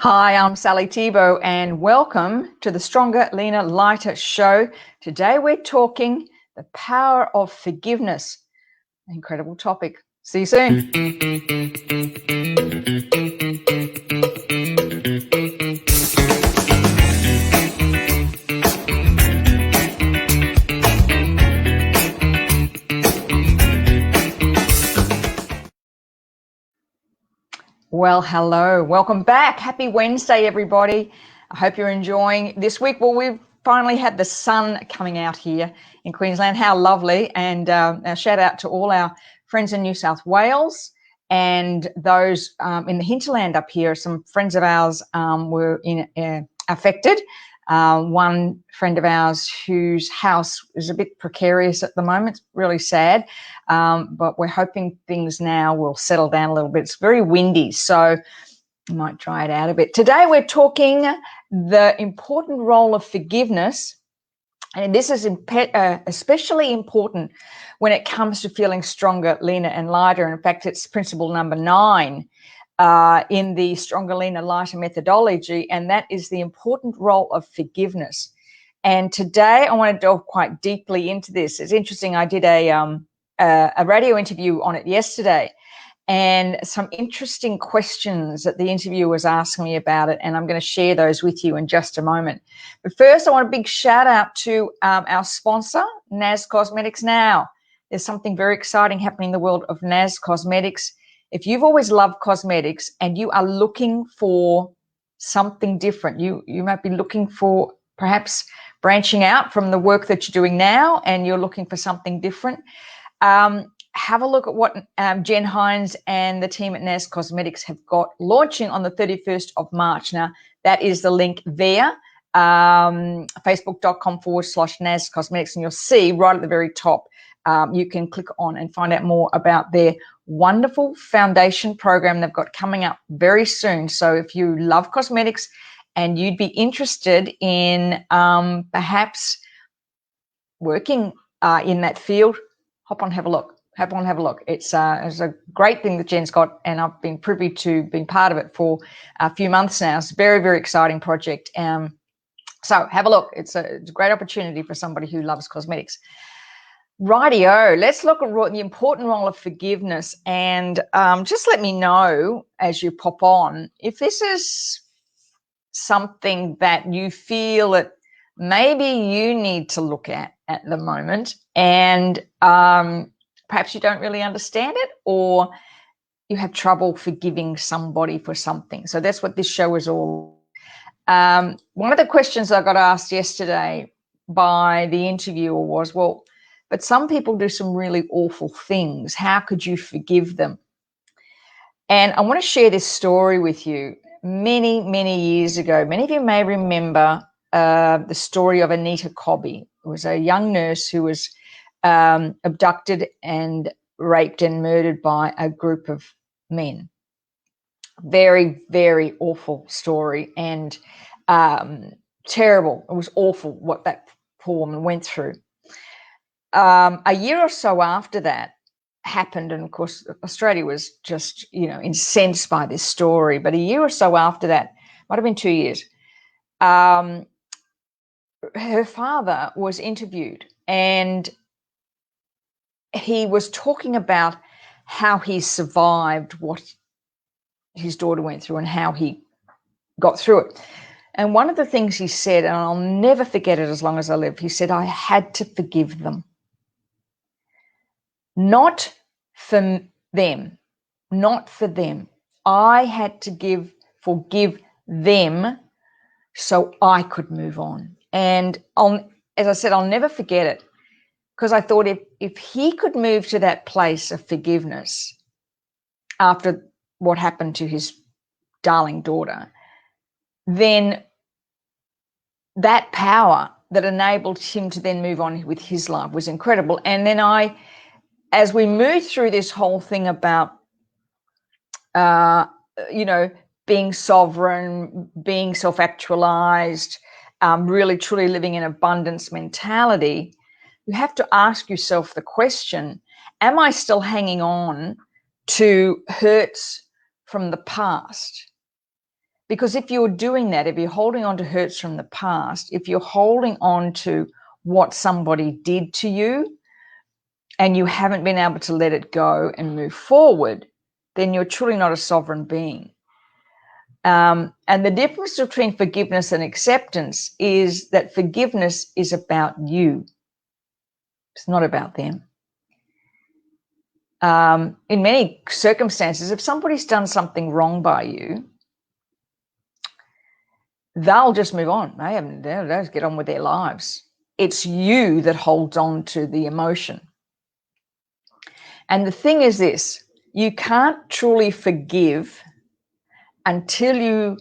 Hi, I'm Sally Thibault and welcome to the Stronger, Leaner, Lighter show. Today we're talking the power of forgiveness. An incredible topic. See you soon. Well, hello. Welcome back. Happy Wednesday, everybody. I hope you're enjoying this week. Well, we've finally had the sun coming out here in Queensland. How lovely. And a shout out to all our friends in New South Wales and those in the hinterland up here. Some friends of ours were affected. One friend of ours whose house is a bit precarious at the moment. It's really sad. But we're hoping things now will settle down a little bit. It's very windy, so I might dry it out a bit. Today we're talking the important role of forgiveness, and this is especially important when it comes to feeling stronger, leaner, and lighter. In fact, it's principle number 9 in the Stronger, Leaner, Lighter methodology, and that is the important role of forgiveness. And today I want to delve quite deeply into this. It's interesting. I did a radio interview on it yesterday, and some interesting questions that the interviewer was asking me about it, and I'm going to share those with you in just a moment. But first, I want a big shout out to our sponsor, Nas Cosmetics. Now, there's something very exciting happening in the world of Nas Cosmetics. If you've always loved cosmetics and you are looking for something different, you might be looking for perhaps branching out from the work that you're doing now, and you're looking for something different. Have a look at what Jen Hines and the team at Nas Cosmetics have got launching on the 31st of March. Now, that is the link there, facebook.com/Nas Cosmetics, and you'll see right at the very top, you can click on and find out more about their wonderful foundation program they've got coming up very soon. So if you love cosmetics and you'd be interested in perhaps working in that field, hop on, have a look. It's a great thing that Jen's got, and I've been privy to being part of it for a few months now. It's a very, very exciting project. So have a look. It's a great opportunity for somebody who loves cosmetics. Rightio, let's look at the important role of forgiveness, and just let me know as you pop on if this is something that you feel that maybe you need to look at the moment, and perhaps you don't really understand it, or you have trouble forgiving somebody for something. So that's what this show is all. One of the questions I got asked yesterday by the interviewer was, well, but some people do some really awful things. How could you forgive them? And I want to share this story with you. Many, many years ago, many of you may remember the story of Anita Cobby. It was a young nurse who was abducted and raped and murdered by a group of men. Very, very awful story, and terrible. It was awful what that poor woman went through. A year or so after that happened, and of course Australia was just incensed by this story, but a year or so after that, might have been 2 years, her father was interviewed, and he was talking about how he survived what his daughter went through and how he got through it. And one of the things he said, and I'll never forget it as long as I live, he said, I had to forgive them. Not for them, not for them. I had to forgive them so I could move on. And as I said, I'll never forget it, because I thought if he could move to that place of forgiveness after what happened to his darling daughter, then that power that enabled him to then move on with his life was incredible. And then as we moved through this whole thing about, being sovereign, being self-actualized, really truly living in abundance mentality, you have to ask yourself the question, am I still hanging on to hurts from the past Because if you're doing that, if you're holding on to hurts from the past, if you're holding on to what somebody did to you and you haven't been able to let it go and move forward, then you're truly not a sovereign being. And the difference between forgiveness and acceptance is that forgiveness is about you. It's not about them. In many circumstances, if somebody's done something wrong by you, they'll just move on. They'll just get on with their lives. It's you that holds on to the emotion. And the thing is this, you can't truly forgive until you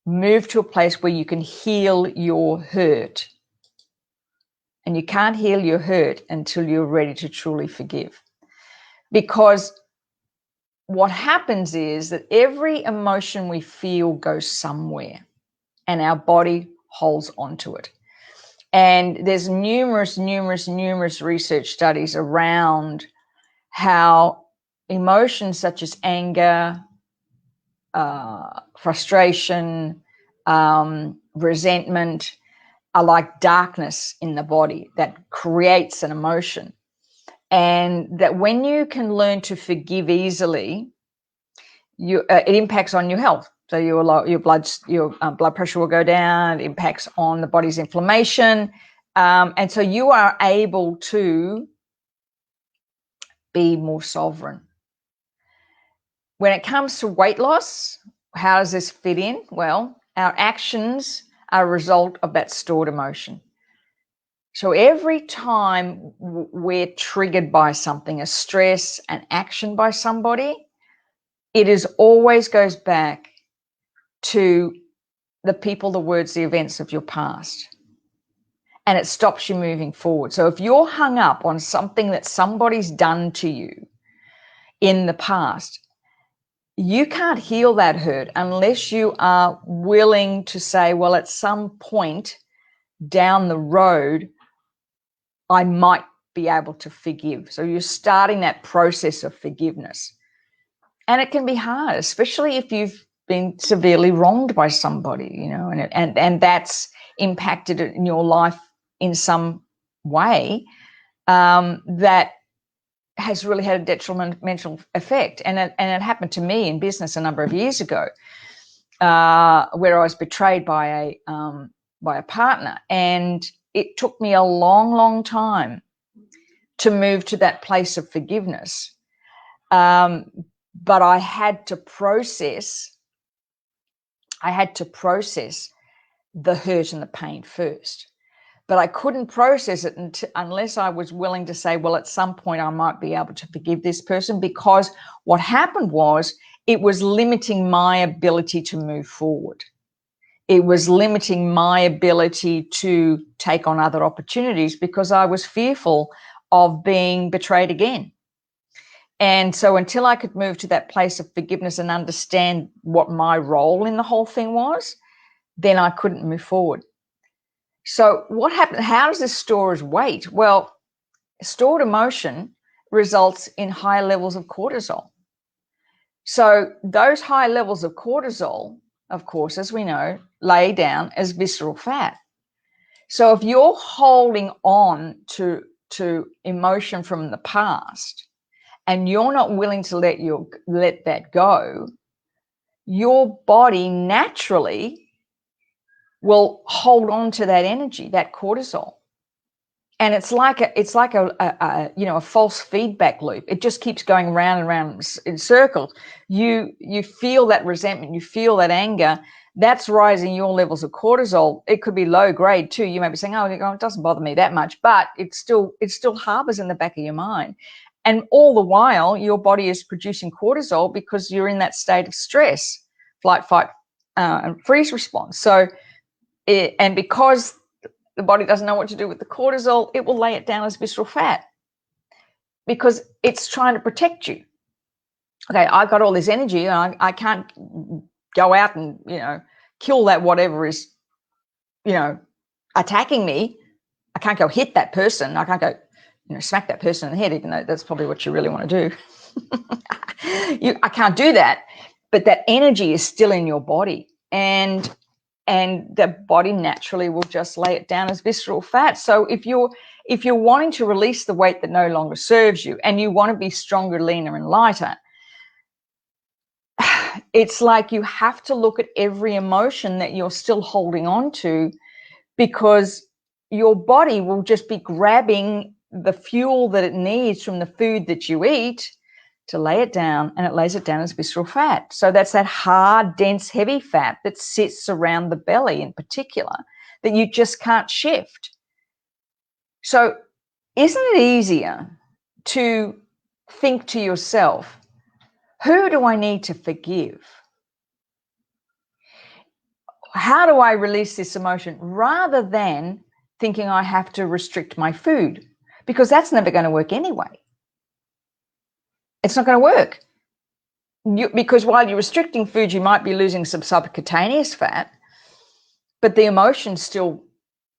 move to a place where you can heal your hurt. And you can't heal your hurt until you're ready to truly forgive. Because what happens is that every emotion we feel goes somewhere and our body holds onto it. And there's numerous research studies around how emotions such as anger, frustration, resentment are like darkness in the body that creates an emotion. And that when you can learn to forgive easily, it impacts on your health. So your blood pressure will go down. It impacts on the body's inflammation, and so you are able to be more sovereign. When it comes to weight loss, how does this fit in? Well, our actions are a result of that stored emotion. So every time we're triggered by something, a stress, an action by somebody, it always goes back to the people, the words, the events of your past. And it stops you moving forward. So if you're hung up on something that somebody's done to you in the past, you can't heal that hurt unless you are willing to say, well, at some point down the road, I might be able to forgive. So you're starting that process of forgiveness. And it can be hard, especially if you've been severely wronged by somebody, and that's impacted in your life in some way that has really had a detrimental effect. And it happened to me in business a number of years ago, where I was betrayed by a partner, and it took me a long time to move to that place of forgiveness. But I had to process the hurt and the pain first. But I couldn't process it unless I was willing to say, well, at some point I might be able to forgive this person, because what happened was it was limiting my ability to move forward. It was limiting my ability to take on other opportunities because I was fearful of being betrayed again. And so until I could move to that place of forgiveness and understand what my role in the whole thing was, then I couldn't move forward. So what happened? How does this store as weight? Well, stored emotion results in high levels of cortisol. So those high levels of cortisol, of course, as we know, lay down as visceral fat. So if you're holding on to emotion from the past and you're not willing to let that go, your body naturally will hold on to that energy, that cortisol. And it's like a false feedback loop. It just keeps going round and round in circles. You feel that resentment, you feel that anger. That's rising your levels of cortisol. It could be low grade too. You may be saying, "Oh, it doesn't bother me that much," but it still harbors in the back of your mind. And all the while, your body is producing cortisol because you're in that state of stress, flight, fight, and freeze response. So, and because the body doesn't know what to do with the cortisol, it will lay it down as visceral fat because it's trying to protect you. Okay, I've got all this energy and I can't go out and, kill that whatever is, attacking me. I can't go hit that person. I can't go, smack that person in the head, even though that's probably what you really want to do. I can't do that, but that energy is still in your body. and the body naturally will just lay it down as visceral fat. So if you're wanting to release the weight that no longer serves you, and you want to be stronger, leaner, and lighter, it's like you have to look at every emotion that you're still holding on to, because your body will just be grabbing the fuel that it needs from the food that you eat to lay it down, and it lays it down as visceral fat. So that's that hard, dense, heavy fat that sits around the belly in particular that you just can't shift. So isn't it easier to think to yourself, who do I need to forgive? How do I release this emotion? Rather than thinking I have to restrict my food, because that's never going to work anyway. It's not going to work. Because while you're restricting food, you might be losing some subcutaneous fat, but the emotion's still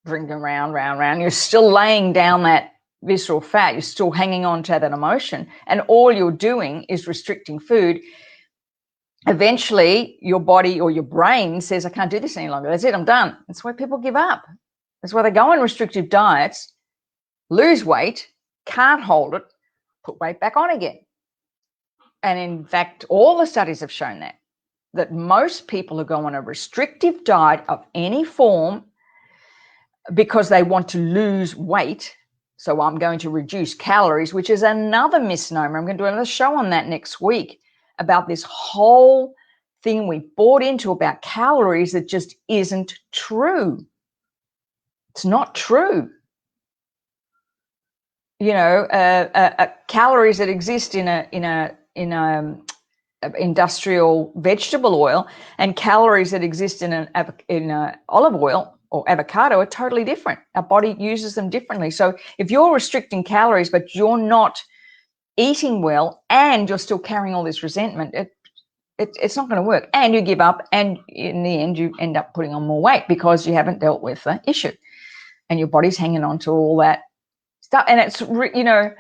bringing round. You're still laying down that visceral fat. You're still hanging on to that emotion. And all you're doing is restricting food. Eventually, your body or your brain says, I can't do this any longer. That's it, I'm done. That's why people give up. That's why they go on restrictive diets, lose weight, can't hold it, put weight back on again. And in fact, all the studies have shown that most people who go on a restrictive diet of any form because they want to lose weight, so I'm going to reduce calories, which is another misnomer. I'm going to do another show on that next week about this whole thing we bought into about calories that just isn't true. It's not true. You know, calories that exist in a industrial vegetable oil and calories that exist in a olive oil or avocado are totally different. Our body uses them differently. So if you're restricting calories but you're not eating well and you're still carrying all this resentment, it's not going to work. And you give up, and in the end you end up putting on more weight because you haven't dealt with the issue and your body's hanging on to all that stuff. And it's, you know,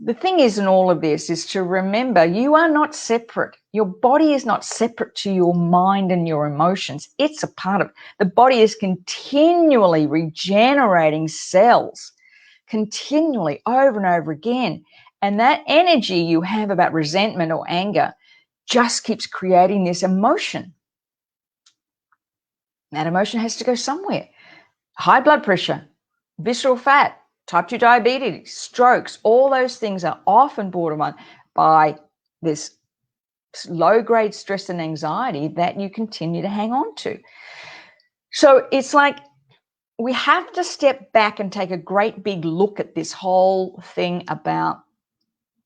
the thing is in all of this is to remember you are not separate. Your body is not separate to your mind and your emotions. It's a part of it. The body is continually regenerating cells, continually over and over again. And that energy you have about resentment or anger just keeps creating this emotion. That emotion has to go somewhere. High blood pressure, visceral fat, type 2 diabetes, strokes, all those things are often brought on by this low-grade stress and anxiety that you continue to hang on to. So it's like we have to step back and take a great big look at this whole thing about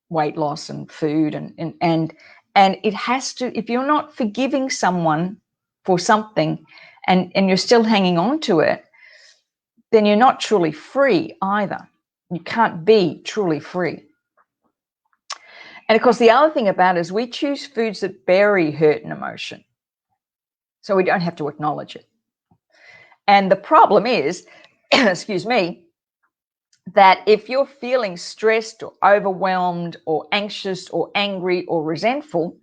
weight loss and food and it has to, if you're not forgiving someone for something and you're still hanging on to it, then you're not truly free either. You can't be truly free. And of course, the other thing about it is we choose foods that bury hurt and emotion, so we don't have to acknowledge it. And the problem is, excuse me, that if you're feeling stressed or overwhelmed or anxious or angry or resentful,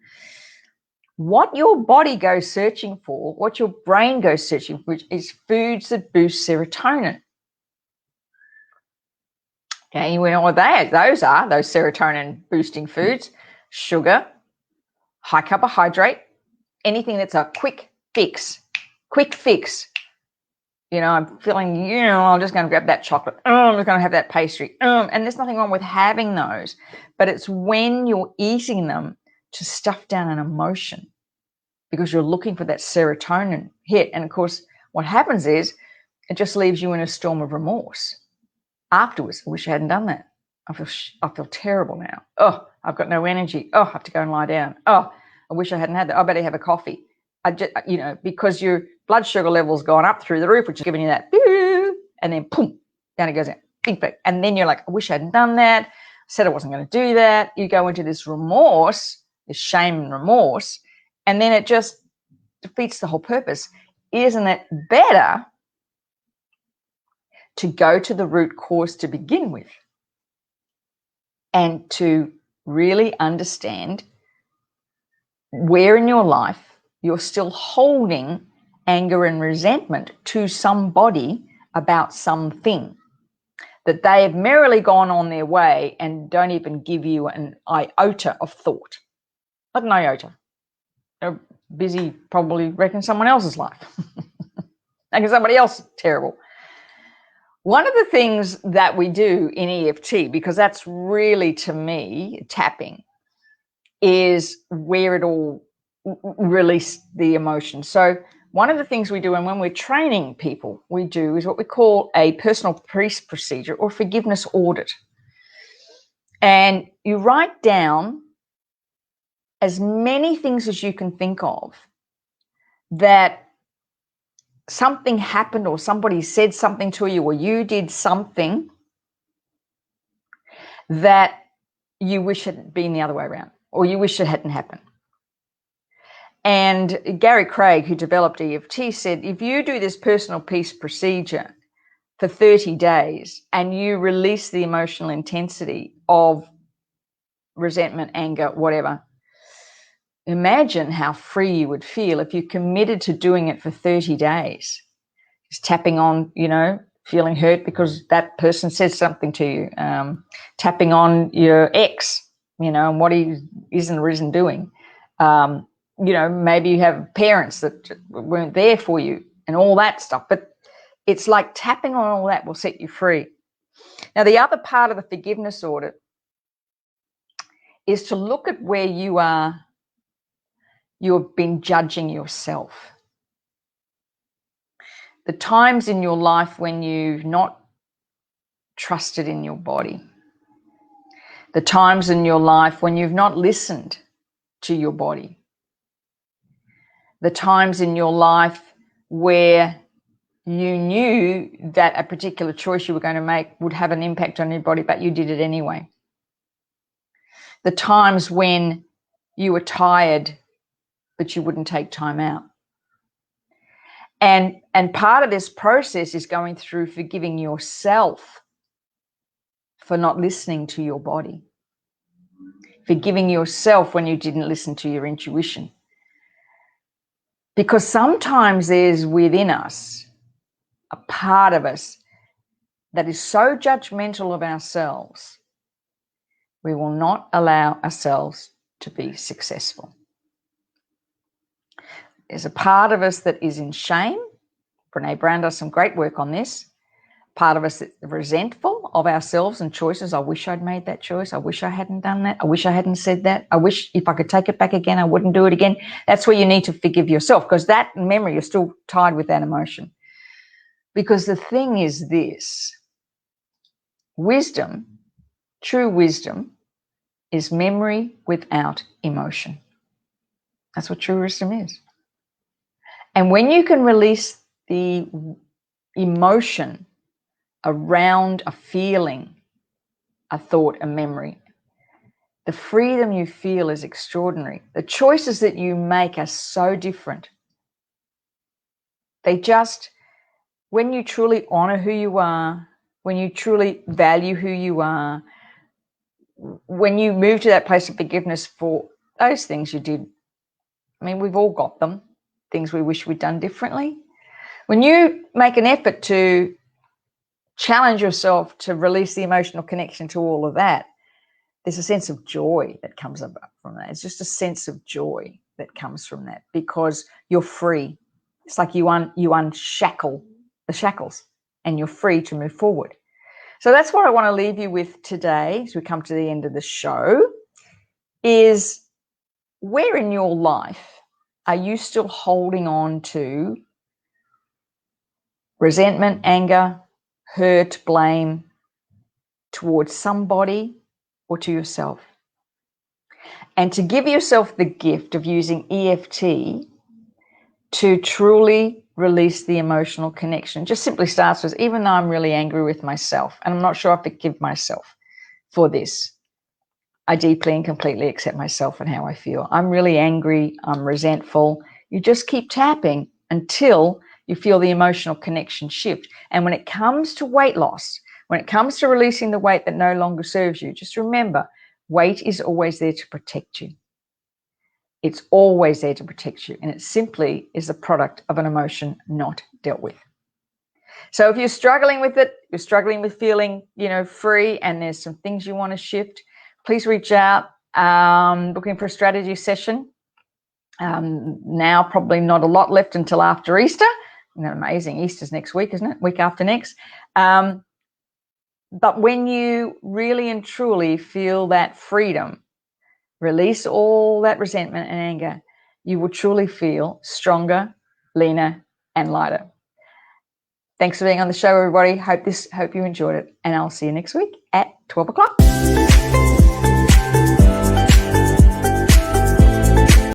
what your body goes searching for, what your brain goes searching for, is foods that boost serotonin. Okay, you know what those are, those serotonin boosting foods: sugar, high carbohydrate, anything that's a quick fix. You know, I'm feeling, you know, I'm just going to grab that chocolate. I'm just going to have that pastry. And there's nothing wrong with having those, but it's when you're eating them to stuff down an emotion because you're looking for that serotonin hit. And of course, what happens is it just leaves you in a storm of remorse. Afterwards, I wish I hadn't done that. I feel terrible now. Oh, I've got no energy. Oh, I have to go and lie down. Oh, I wish I hadn't had that. I better have a coffee. I just, you know, because your blood sugar level's gone up through the roof, which is giving you that, and then boom, down it goes out. And then you're like, I wish I hadn't done that. I said I wasn't going to do that. You go into this remorse, this shame and remorse, and then it just defeats the whole purpose. Isn't it better to go to the root cause to begin with and to really understand where in your life you're still holding anger and resentment to somebody about something, that they have merrily gone on their way and don't even give you an iota of thought. Not an iota. They're busy probably wrecking someone else's life. Making somebody else terrible. One of the things that we do in EFT, because that's really, to me, tapping, is where it all release the emotion. So one of the things we do, and when we're training people, we do is what we call a personal peace procedure or forgiveness audit. And you write down as many things as you can think of that something happened or somebody said something to you or you did something that you wish had been the other way around or you wish it hadn't happened. And Gary Craig, who developed EFT, said if you do this personal peace procedure for 30 days and you release the emotional intensity of resentment, anger, whatever, imagine how free you would feel if you committed to doing it for 30 days. Just tapping on, feeling hurt because that person said something to you, tapping on your ex, and what he isn't or isn't doing. Maybe you have parents that weren't there for you and all that stuff. But it's like tapping on all that will set you free. Now, the other part of the forgiveness audit is to look at where you have been judging yourself. The times in your life when you've not trusted in your body. The times in your life when you've not listened to your body. The times in your life where you knew that a particular choice you were going to make would have an impact on your body, but you did it anyway. The times when you were tired, but you wouldn't take time out. And part of this process is going through forgiving yourself for not listening to your body. Forgiving yourself when you didn't listen to your intuition. Because sometimes there's within us a part of us that is so judgmental of ourselves, we will not allow ourselves to be successful. There's a part of us that is in shame. Brene Brown does some great work on this. Part of us that's resentful of ourselves and choices. I wish I'd made that choice. I wish I hadn't done that. I wish I hadn't said that. I wish if I could take it back again, I wouldn't do it again. That's where you need to forgive yourself, because that memory, you're still tied with that emotion. Because the thing is this, wisdom, true wisdom, is memory without emotion. That's what true wisdom is. And when you can release the emotion around a feeling, a thought, a memory, the freedom you feel is extraordinary. The choices that you make are so different. They just, when you truly honor who you are, when you truly value who you are, when you move to that place of forgiveness for those things you did, I mean, we've all got them, things we wish we'd done differently. When you make an effort to challenge yourself to release the emotional connection to all of that, there's a sense of joy that comes up from that. It's just a sense of joy that comes from that because you're free. It's like you unshackle the shackles and you're free to move forward. So that's what I want to leave you with today as we come to the end of the show is where in your life are you still holding on to resentment, anger, hurt, blame towards somebody or to yourself? And to give yourself the gift of using EFT to truly release the emotional connection just simply starts with, even though I'm really angry with myself and I'm not sure I forgive myself for this, I deeply and completely accept myself and how I feel. I'm really angry. I'm resentful. You just keep tapping until you feel the emotional connection shift. And when it comes to weight loss, when it comes to releasing the weight that no longer serves you, just remember, weight is always there to protect you. It's always there to protect you, and it simply is a product of an emotion not dealt with. So if you're struggling with it, you're struggling with feeling, free, and there's some things you want to shift, please reach out, looking for a strategy session. Now probably not a lot left until after Easter. Amazing. Easter's next week, isn't it? Week after next. But when you really and truly feel that freedom, release all that resentment and anger, you will truly feel stronger, leaner, and lighter. Thanks for being on the show, everybody. Hope you enjoyed it, and I'll see you next week at 12 o'clock.